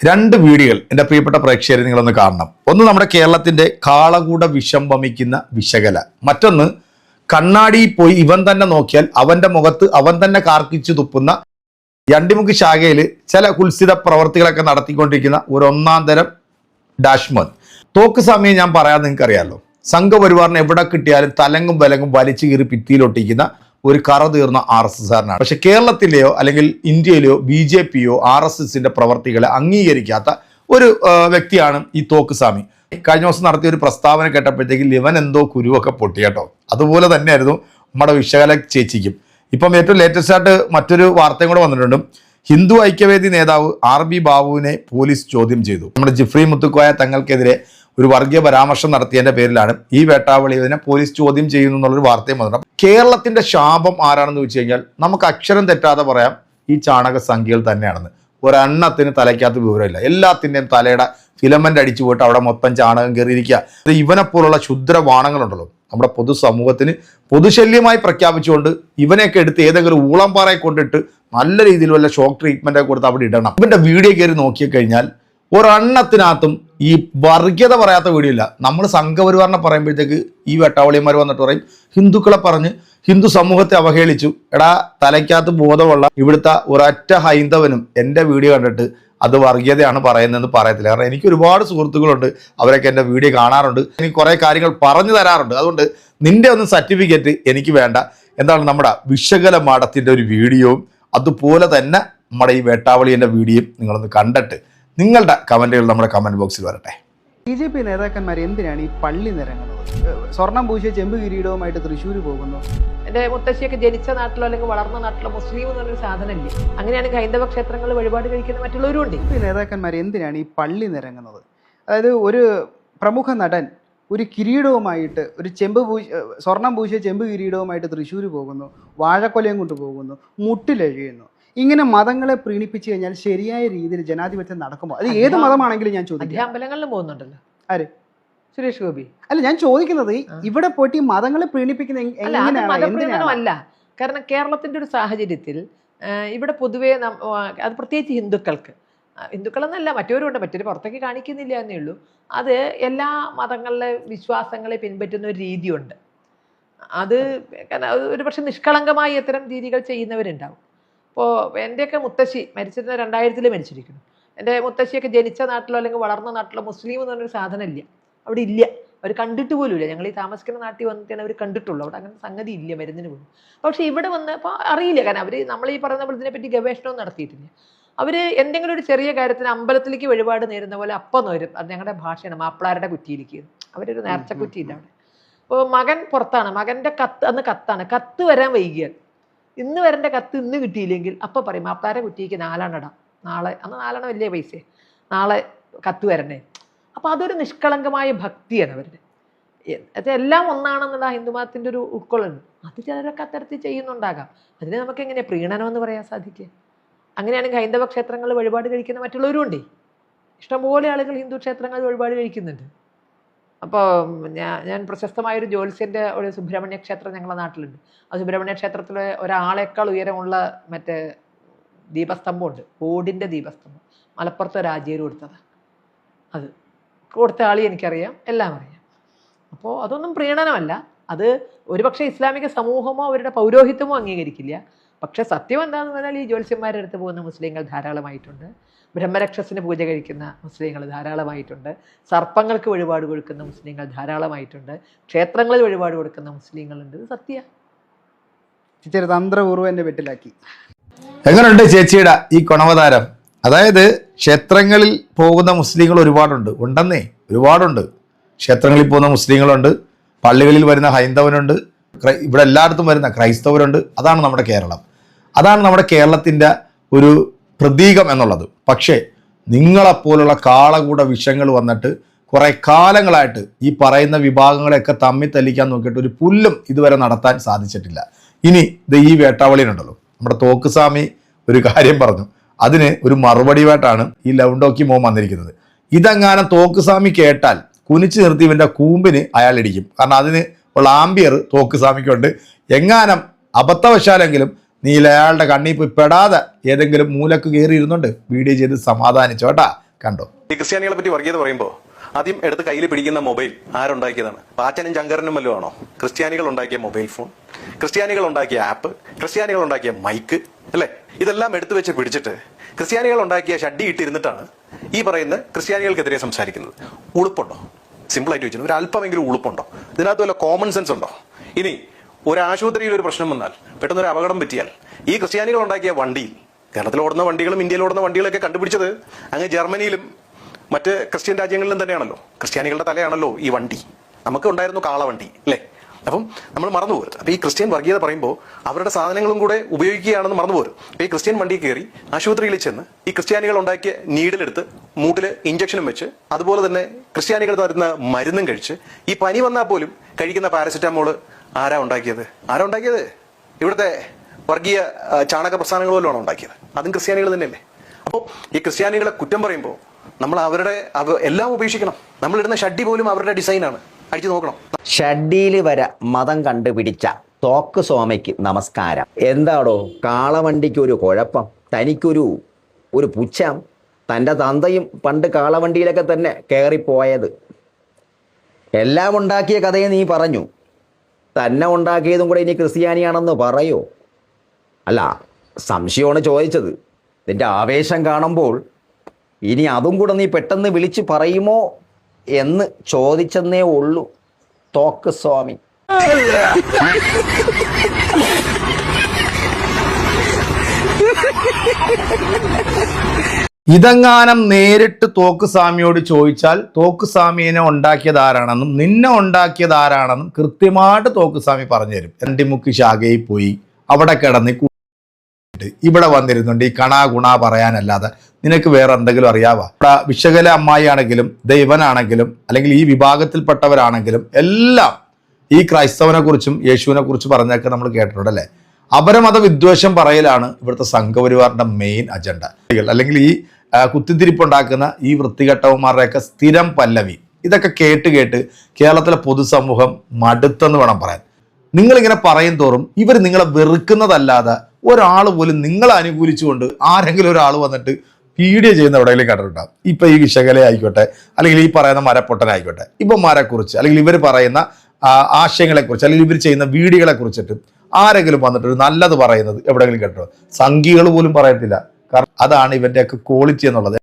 രണ്ട് വീഡിയോകൾ എൻ്റെ പ്രിയപ്പെട്ട പ്രേക്ഷകരെ നിങ്ങളൊന്ന് കാണണം. ഒന്ന് നമ്മുടെ കേരളത്തിൻ്റെ കാളകൂട വിഷം വമിക്കുന്ന വിശകല, മറ്റൊന്ന് കണ്ണാടിയിൽ പോയി ഇവൻ തന്നെ നോക്കിയാൽ അവൻ്റെ മുഖത്ത് അവൻ തന്നെ കാർക്കിച്ചു തുപ്പുന്ന യണ്ടിമുക്ക് ശാഖയിൽ ചില കുൽസിത പ്രവർത്തികളൊക്കെ നടത്തിക്കൊണ്ടിരിക്കുന്ന ഒരു ഒന്നാം തരം ഡാഷ്മോൻ. തോക്ക് സമയം ഞാൻ പറയാൻ നിങ്ങൾക്കറിയാമല്ലോ, സംഘപരിവാറിനെ എവിടെ കിട്ടിയാലും തലങ്ങും വിലങ്ങും വലിച്ചു കീറി ഭിത്തിയിലൊട്ടിക്കുന്ന ഒരു കറ തീർന്ന RSSകാരനാണ്. പക്ഷെ കേരളത്തിലെയോ അല്ലെങ്കിൽ ഇന്ത്യയിലെയോ BJPയോ RSSന്റെ പ്രവർത്തികളെ അംഗീകരിക്കാത്ത ഒരു വ്യക്തിയാണ് ഈ തോക്ക് സ്വാമി. കഴിഞ്ഞ ദിവസം നടത്തിയ ഒരു പ്രസ്താവന കേട്ടപ്പോഴത്തേക്കും ഇവൻ എന്തോ കുരുവൊക്കെ പൊട്ടി കേട്ടോ. അതുപോലെ തന്നെയായിരുന്നു നമ്മുടെ വിശകല ചേച്ചിക്കും. ഇപ്പം ഏറ്റവും ലേറ്റസ്റ്റ് ആയിട്ട് മറ്റൊരു വാർത്തയും കൂടെ വന്നിട്ടുണ്ട്. ഹിന്ദു ഐക്യവേദി നേതാവ് RB ബാബുവിനെ പോലീസ് ചോദ്യം ചെയ്തു. നമ്മുടെ ജിഫ്രി മുത്തുക്കോയ തങ്ങൾക്കെതിരെ ഒരു വർഗീയ പരാമർശം നടത്തിയതിന്റെ പേരിലാണ് ഈ വേട്ടാവളിയതിനെ പോലീസ് ചോദ്യം ചെയ്യുന്നു എന്നുള്ളൊരു വാർത്തയും വന്നിട്ടുണ്ട്. കേരളത്തിന്റെ ശാപം ആരാണെന്ന് ചോദിച്ചു കഴിഞ്ഞാൽ നമുക്ക് അക്ഷരം തെറ്റാതെ പറയാം, ഈ ചാണക സംഖ്യകൾ തന്നെയാണെന്ന്. ഒരെണ്ണത്തിന് തലയ്ക്കകത്ത് വിവരമില്ല, എല്ലാത്തിൻ്റെയും തലയുടെ ഫിലമെന്റ് അടിച്ചു പോയിട്ട് അവിടെ മൊത്തം ചാണകം കയറിയിരിക്കുക. ഇവനെ പോലുള്ള ക്ഷുദ്രവാണങ്ങളുണ്ടല്ലോ നമ്മുടെ പൊതുസമൂഹത്തിന് പൊതുശല്യമായി പ്രഖ്യാപിച്ചുകൊണ്ട് ഇവനെയൊക്കെ എടുത്ത് ഏതെങ്കിലും ഊളംപാറയെ കൊണ്ടിട്ട് നല്ല രീതിയിൽ വല്ല ഷോക്ക് ട്രീറ്റ്മെന്റ് ഒക്കെ കൊടുത്ത് അവിടെ ഇടണം. ഇവന്റെ വീഡിയോ കയറി നോക്കിക്കഴിഞ്ഞാൽ ഒരെണ്ണത്തിനകത്തും ഈ വർഗീയത പറയാത്ത വീഡിയോ ഇല്ല. നമ്മൾ സംഘപരിവാറിനെ പറയുമ്പോഴത്തേക്ക് ഈ വെട്ടാവളിയന്മാർ വന്നിട്ട് പറയും ഹിന്ദുക്കളെ പറഞ്ഞ് ഹിന്ദു സമൂഹത്തെ അവഹേളിച്ചു. എടാ, തലയ്ക്കകത്ത് ബോധമുള്ള ഇവിടുത്തെ ഒരൊറ്റ ഹൈന്ദവനും എൻ്റെ വീഡിയോ കണ്ടിട്ട് അത് വർഗീയതയാണ് പറയുന്നതെന്ന് പറയത്തില്ല. കാരണം എനിക്ക് ഒരുപാട് സുഹൃത്തുക്കളുണ്ട്, അവരൊക്കെ എൻ്റെ വീഡിയോ കാണാറുണ്ട്, എനിക്ക് കുറേ കാര്യങ്ങൾ പറഞ്ഞു തരാറുണ്ട്. അതുകൊണ്ട് നിൻ്റെ ഒന്നും സർട്ടിഫിക്കറ്റ് എനിക്ക് വേണ്ട. എന്താണ് നമ്മുടെ വിശകല മാടത്തിൻ്റെ ഒരു വീഡിയോയും അതുപോലെ തന്നെ നമ്മുടെ ഈ വേട്ടാവളിയുടെ വീഡിയോയും നിങ്ങളൊന്ന് കണ്ടിട്ട് നിങ്ങളുടെ കമൻറ്റുകൾ നമ്മുടെ കമൻറ്റ് ബോക്സിൽ വരട്ടെ. BJP നേതാക്കന്മാർ എന്തിനാണ് ഈ പള്ളി നിരങ്ങുന്നത്? സ്വർണം പൂശിയ ചെമ്പ് കിരീടവുമായിട്ട് തൃശ്ശൂർ പോകുന്നു. എൻ്റെ മുത്തശ്ശിയൊക്കെ ജനിച്ച നാട്ടിലോ അല്ലെങ്കിൽ വളർന്ന നാട്ടിലോ മുസ്ലിം എന്ന് പറഞ്ഞൊരു സാധനമില്ല. അങ്ങനെയാണ് ഹൈന്ദവ ക്ഷേത്രങ്ങൾ വഴിപാട് കഴിക്കുന്ന മറ്റുള്ളവരും ഉണ്ട്. ഈ നേതാക്കന്മാർ എന്തിനാണ് ഈ പള്ളി നിരങ്ങുന്നത്? അതായത് ഒരു പ്രമുഖ നടൻ ഒരു കിരീടവുമായിട്ട് ഒരു സ്വർണം പൂശിയ ചെമ്പ് കിരീടവുമായിട്ട് തൃശ്ശൂർ പോകുന്നു, വാഴക്കൊലയും കൊണ്ട് പോകുന്നു, മുട്ടിലെഴിയുന്നു. ഇങ്ങനെ മതങ്ങളെ പ്രീണിപ്പിച്ചു കഴിഞ്ഞാൽ ശരിയായ രീതിയിൽ ജനാധിപത്യം നടക്കുമോ? അത് ഏത് മതമാണെങ്കിലും ഞാൻ ചോദിക്കും. അമ്പലങ്ങളിലും പോകുന്നുണ്ടല്ലോ. ആര്? സുരേഷ് ഗോപി. അല്ല, ഞാൻ ചോദിക്കുന്നത് ഇവിടെ പോയിട്ട് ഈ മതങ്ങളെ പ്രീണിപ്പിക്കുന്ന അല്ല. കാരണം കേരളത്തിന്റെ ഒരു സാഹചര്യത്തിൽ ഇവിടെ പൊതുവേ അത് പ്രത്യേകിച്ച് ഹിന്ദുക്കളെന്നല്ല മറ്റവരുണ്ട്, മറ്റൊരു പുറത്തേക്ക് കാണിക്കുന്നില്ല എന്നേ ഉള്ളൂ. അത് എല്ലാ മതങ്ങളിലെ വിശ്വാസങ്ങളെ പിൻപറ്റുന്ന ഒരു രീതിയുണ്ട്. അത് ഒരു പക്ഷെ നിഷ്കളങ്കമായി ഇത്തരം രീതികൾ ചെയ്യുന്നവരുണ്ടാവും. ഇപ്പോൾ എൻ്റെയൊക്കെ മുത്തശ്ശി മരിച്ചിരുന്ന 2000 മരിച്ചിരിക്കുന്നു. എൻ്റെ മുത്തശ്ശിയൊക്കെ ജനിച്ച നാട്ടിലോ അല്ലെങ്കിൽ വളർന്ന നാട്ടിലോ മുസ്ലിം എന്ന് പറഞ്ഞൊരു സാധനമില്ല, അവിടെ ഇല്ല. അവർ കണ്ടിട്ട് പോലും ഇല്ല. ഞങ്ങൾ ഈ താമസിക്കുന്ന നാട്ടിൽ വന്നിട്ടാണ് അവർ കണ്ടിട്ടുള്ളൂ. അവിടെ അങ്ങനെ സംഗതി ഇല്ല മരുന്നിന് പോലും. പക്ഷേ ഇവിടെ വന്നപ്പോൾ അറിയില്ല, കാരണം അവർ നമ്മൾ ഈ പറയുന്ന ഇതിനെപ്പറ്റി ഗവേഷണവും നടത്തിയിട്ടില്ല. അവർ എന്തെങ്കിലും ഒരു ചെറിയ കാര്യത്തിന് അമ്പലത്തിലേക്ക് വഴിപാട് നേരുന്ന പോലെ അപ്പം നേരും. അത് ഞങ്ങളുടെ ഭാഷയാണ്, മാപ്പിളാരുടെ കുറ്റിയിലേക്ക്. അവരൊരു നേർച്ച കുറ്റിയില്ല അവിടെ. അപ്പോൾ മകൻ പുറത്താണ്, മകൻ്റെ അന്ന് കത്താണ്, കത്ത് വരാൻ വൈകിയാൽ ഇന്ന് വരേണ്ട കത്ത് ഇന്ന് കിട്ടിയില്ലെങ്കിൽ അപ്പം പറയും മാപ്പിളാരെ കുറ്റിക്ക് 4 ഇടാം, നാളെ. അന്ന് 4 വലിയ പൈസ, നാളെ കത്ത് വരണേ. അപ്പോൾ അതൊരു നിഷ്കളങ്കമായ ഭക്തിയാണ് അവരുടെ. അത് എല്ലാം ഒന്നാണെന്നുള്ള ഹിന്ദുമതത്തിൻ്റെ ഒരു ഉൾക്കൊള്ളുന്നു. അത് ചിലരൊക്കെ അത്തരത്തിൽ ചെയ്യുന്നുണ്ടാകാം. അതിനെ നമുക്ക് എങ്ങനെ പ്രീണനം എന്ന് പറയാൻ സാധിക്കുക? അങ്ങനെയാണെങ്കിൽ ഹൈന്ദവ ക്ഷേത്രങ്ങളിൽ വഴിപാട് കഴിക്കുന്ന മറ്റുള്ളവരും ഉണ്ടേ. ഇഷ്ടംപോലെ ആളുകൾ ഹിന്ദു ക്ഷേത്രങ്ങളിൽ വഴിപാട് കഴിക്കുന്നുണ്ട്. അപ്പോൾ ഞാൻ പ്രശസ്തമായൊരു ജ്യോത്സ്യൻ്റെ ഒരു സുബ്രഹ്മണ്യ ക്ഷേത്രം ഞങ്ങളുടെ നാട്ടിലുണ്ട്. ആ സുബ്രഹ്മണ്യ ക്ഷേത്രത്തിൽ ഒരാളേക്കാൾ ഉയരമുള്ള മറ്റേ ദീപസ്തംഭമുണ്ട്, ഓടിൻ്റെ ദീപസ്തംഭം. മലപ്പുറത്ത് രാജ്യര് കൊടുത്തതാണ്. അത് കൊടുത്ത ആളി എനിക്കറിയാം, എല്ലാം അറിയാം. അപ്പോൾ അതൊന്നും പ്രീണനമല്ല. അത് ഒരുപക്ഷെ ഇസ്ലാമിക സമൂഹമോ അവരുടെ പൗരോഹിത്യമോ അംഗീകരിക്കില്ല. പക്ഷെ സത്യം എന്താണെന്ന് പറഞ്ഞാൽ ഈ ജ്യോത്സ്യന്മാരുടെ അടുത്ത് പോകുന്ന മുസ്ലിങ്ങൾ ധാരാളമായിട്ടുണ്ട്. ബ്രഹ്മരക്ഷസിന് പൂജ കഴിക്കുന്ന മുസ്ലിങ്ങൾ ധാരാളമായിട്ടുണ്ട്. സർപ്പങ്ങൾക്ക് വഴിപാട് കൊടുക്കുന്ന മുസ്ലിങ്ങൾ ധാരാളമായിട്ടുണ്ട്. ക്ഷേത്രങ്ങളിൽ വഴിപാട് കൊടുക്കുന്ന മുസ്ലിങ്ങളുണ്ട്. ഇത് സത്യ തന്ത്രപൂർവ്വം എന്നെ വെട്ടിലാക്കി. എങ്ങനെയുണ്ട് ചേച്ചിയുടെ ഈ ഗുണവതാരം? അതായത് ക്ഷേത്രങ്ങളിൽ പോകുന്ന മുസ്ലിങ്ങൾ ഉണ്ടെന്നേ, ഒരുപാടുണ്ട്. ക്ഷേത്രങ്ങളിൽ പോകുന്ന മുസ്ലിങ്ങളുണ്ട്, പള്ളികളിൽ വരുന്ന ഹൈന്ദവനുണ്ട്, ഇവിടെ എല്ലായിടത്തും വരുന്ന ക്രൈസ്തവരുണ്ട്. അതാണ് നമ്മുടെ കേരളം, അതാണ് നമ്മുടെ കേരളത്തിൻ്റെ ഒരു പ്രതീകം എന്നുള്ളത്. പക്ഷേ നിങ്ങളെപ്പോലുള്ള കാളകൂട വിഷങ്ങൾ വന്നിട്ട് കുറേ കാലങ്ങളായിട്ട് ഈ പറയുന്ന വിഭാഗങ്ങളെയൊക്കെ തമ്മിൽ തല്ലിക്കാൻ നോക്കിയിട്ട് ഒരു പുല്ലും ഇതുവരെ നടത്താൻ സാധിച്ചിട്ടില്ല. ഇനി ഈ വേട്ടാവളിയുണ്ടല്ലോ, നമ്മുടെ തോക്ക് സ്വാമി ഒരു കാര്യം പറഞ്ഞു, അതിന് ഒരു മറുപടിയായിട്ടാണ് ഈ ലൗണ്ടോക്കി മോൻ വന്നിരിക്കുന്നത്. ഇതെങ്ങാനും തോക്ക് സ്വാമി കേട്ടാൽ കുനിച്ചു നിർത്തി ഇവൻ്റെ കൂമ്പിന് അയാൾ ഇടിക്കും. കാരണം അതിന് ഉള്ള ആംബിയർ തോക്ക് സ്വാമിക്കുണ്ട്. എങ്ങാനും അബദ്ധവശാലെങ്കിലും നീ അയാളുടെ കണ്ണിൽ പോയി പെടാതെ ഏതെങ്കിലും മൂലക്ക് കയറി ഇരുന്നുണ്ട് വീഡിയോ ചെയ്ത് സമാധാനിച്ചോ കേട്ടാ. കണ്ടോ. ഈ ക്രിസ്ത്യാനികളെ പറ്റി വർഗീയത പറയുമ്പോൾ ആദ്യം എടുത്ത് കയ്യിൽ പിടിക്കുന്ന മൊബൈൽ ആരുണ്ടാക്കിയതാണ്? പാച്ചനും ചങ്കരനും വല്ലതും ആണോ? ക്രിസ്ത്യാനികൾ ഉണ്ടാക്കിയ മൊബൈൽ ഫോൺ, ക്രിസ്ത്യാനികൾ ഉണ്ടാക്കിയ ആപ്പ്, ക്രിസ്ത്യാനികൾ ഉണ്ടാക്കിയ മൈക്ക്, അല്ലേ? ഇതെല്ലാം എടുത്തു വെച്ച് പിടിച്ചിട്ട് ക്രിസ്ത്യാനികൾ ഉണ്ടാക്കിയ ഷഡ്ഡി ഇട്ടിരുന്നിട്ടാണ് ഈ പറയുന്ന ക്രിസ്ത്യാനികൾക്കെതിരെ സംസാരിക്കുന്നത്. ഉളുപ്പുണ്ടോ? സിമ്പിളായിട്ട് ചോദിച്ചു, ഒരു അല്പമെങ്കിലും ഉളുപ്പുണ്ടോ? ഇതിനകത്ത് വല്ല കോമൺ സെൻസ് ഉണ്ടോ? ഇനി ഒരു ആശുപത്രിയിൽ ഒരു പ്രശ്നം വന്നാൽ, പെട്ടെന്ന് ഒരു അപകടം പറ്റിയാൽ, ഈ ക്രിസ്ത്യാനികൾ ഉണ്ടാക്കിയ വണ്ടിയിൽ, കേരളത്തിൽ ഓടുന്ന വണ്ടികളും ഇന്ത്യയിൽ ഓടുന്ന വണ്ടികളൊക്കെ കണ്ടുപിടിച്ചത് അങ്ങ് ജർമ്മനിയിലും മറ്റ് ക്രിസ്ത്യൻ രാജ്യങ്ങളിലും തന്നെയാണല്ലോ. ക്രിസ്ത്യാനികളുടെ തലയാണല്ലോ ഈ വണ്ടി. നമുക്ക് ഉണ്ടായിരുന്നു കാളവണ്ടി, അല്ലേ? അപ്പം നമ്മൾ മറന്നു പോരുത്. അപ്പൊ ഈ ക്രിസ്ത്യൻ വർഗീയത പറയുമ്പോൾ അവരുടെ സാധനങ്ങളും കൂടെ ഉപയോഗിക്കുകയാണെന്ന് മറന്നു പോരും. അപ്പൊ ഈ ക്രിസ്ത്യൻ വണ്ടി കയറി ആശുപത്രിയിൽ ചെന്ന് ഈ ക്രിസ്ത്യാനികൾ ഉണ്ടാക്കിയ നീഡിലെടുത്ത് മൂട്ടില് ഇഞ്ചക്ഷനും വെച്ച്, അതുപോലെ തന്നെ ക്രിസ്ത്യാനികൾ തരുന്ന മരുന്നും കഴിച്ച്, ഈ പനി വന്നാൽ പോലും കഴിക്കുന്ന പാരസെറ്റാമോള് ആരാ ഉണ്ടാക്കിയത്? ഇവിടുത്തെ വർഗീയ ചാണക പ്രസ്ഥാനങ്ങൾ പോലുമാണ് ഉണ്ടാക്കിയത്. അതും ക്രിസ്ത്യാനികൾ തന്നെയല്ലേ? അപ്പോൾ ഈ ക്രിസ്ത്യാനികളെ കുറ്റം പറയുമ്പോൾ നമ്മൾ അവരുടെ എല്ലാം ഉപേക്ഷിക്കണം. നമ്മളിടുന്ന ഷഡ്ഡി പോലും അവരുടെ ഡിസൈനാണ്. അടിച്ചു നോക്കണം. ഷഡ്ഡിയിൽ വരെ മതം കണ്ടുപിടിച്ച തോക്ക് സ്വാമിക്ക് നമസ്കാരം. എന്താടോ കാളവണ്ടിക്ക് ഒരു കുഴപ്പം? തനിക്കൊരു പുച്ഛം? തൻ്റെ തന്തയും പണ്ട് കാളവണ്ടിയിലൊക്കെ തന്നെ കയറിപ്പോയത്. എല്ലാം ഉണ്ടാക്കിയ കഥയെ നീ പറഞ്ഞു. തന്നെ ഉണ്ടാക്കിയതും കൂടെ ഇനി ക്രിസ്ത്യാനിയാണെന്ന് പറയോ? അല്ല, സംശയമാണ് ചോദിച്ചത്. നിന്റെ ആവേശം കാണുമ്പോൾ ഇനി അതും കൂടെ നീ പെട്ടെന്ന് വിളിച്ച് പറയുമോ എന്ന് ചോദിച്ചെന്നേ ഉള്ളൂ തോക്ക് സ്വാമി. ഇതെങ്ങാനും നേരിട്ട് തോക്ക് സ്വാമിയോട് ചോദിച്ചാൽ തോക്ക് സ്വാമിയെ ഉണ്ടാക്കിയത് ആരാണെന്നും നിന്നെ ഉണ്ടാക്കിയത് ആരാണെന്നും കൃത്യമായിട്ട് തോക്ക് സ്വാമി പറഞ്ഞുതരും. രണ്ടിമുക്ക് ശാഖയിൽ പോയി അവിടെ കിടന്ന് ഇവിടെ വന്നിരുന്നുണ്ട് ഈ കണാ ഗുണ പറയാനല്ലാതെ നിനക്ക് വേറെ എന്തെങ്കിലും അറിയാവാ? ഇവിടെ വിശകല അമ്മായി ആണെങ്കിലും ദൈവനാണെങ്കിലും അല്ലെങ്കിൽ ഈ വിഭാഗത്തിൽപ്പെട്ടവരാണെങ്കിലും എല്ലാം ഈ ക്രൈസ്തവനെ കുറിച്ചും യേശുവിനെ കുറിച്ച് പറഞ്ഞൊക്കെ നമ്മൾ കേട്ടിട്ടുണ്ടല്ലേ. അപരമത വിദ്വേഷം പറയലാണ് ഇവിടുത്തെ സംഘപരിവാറിന്റെ മെയിൻ അജണ്ട. അല്ലെങ്കിൽ ഈ കുത്തിത്തിരിപ്പുണ്ടാക്കുന്ന ഈ വൃത്തികെട്ടവന്മാരുടെയൊക്കെ സ്ഥിരം പല്ലവി. ഇതൊക്കെ കേട്ട് കേരളത്തിലെ പൊതുസമൂഹം മടുത്തെന്ന് വേണം പറയാൻ. നിങ്ങളിങ്ങനെ പറയും തോറും ഇവർ നിങ്ങളെ വെറുക്കുന്നതല്ലാതെ ഒരാൾ പോലും നിങ്ങളെ അനുകൂലിച്ചുകൊണ്ട് ആരെങ്കിലും ഒരാൾ വന്നിട്ട് വീഡിയോ ചെയ്യുന്ന എവിടെയെങ്കിലും കണ്ടിട്ടുണ്ടാകും. ഇപ്പൊ ഈ വിശകല ആയിക്കോട്ടെ, അല്ലെങ്കിൽ ഈ പറയുന്ന മരപ്പൊട്ടനായിക്കോട്ടെ, ഇവന്മാരെ കുറിച്ച് അല്ലെങ്കിൽ ഇവർ പറയുന്ന ആശയങ്ങളെ കുറിച്ച് അല്ലെങ്കിൽ ഇവർ ചെയ്യുന്ന വീഡിയോകളെ കുറിച്ചിട്ട് ആരെങ്കിലും വന്നിട്ട് നല്ലത് പറയുന്നത് എവിടെയെങ്കിലും കേട്ടോ? സംഘികൾ പോലും പറയത്തില്ല. കാരണം അതാണ് ഇവന്റെയൊക്കെ ക്വാളിറ്റി എന്നുള്ളത്.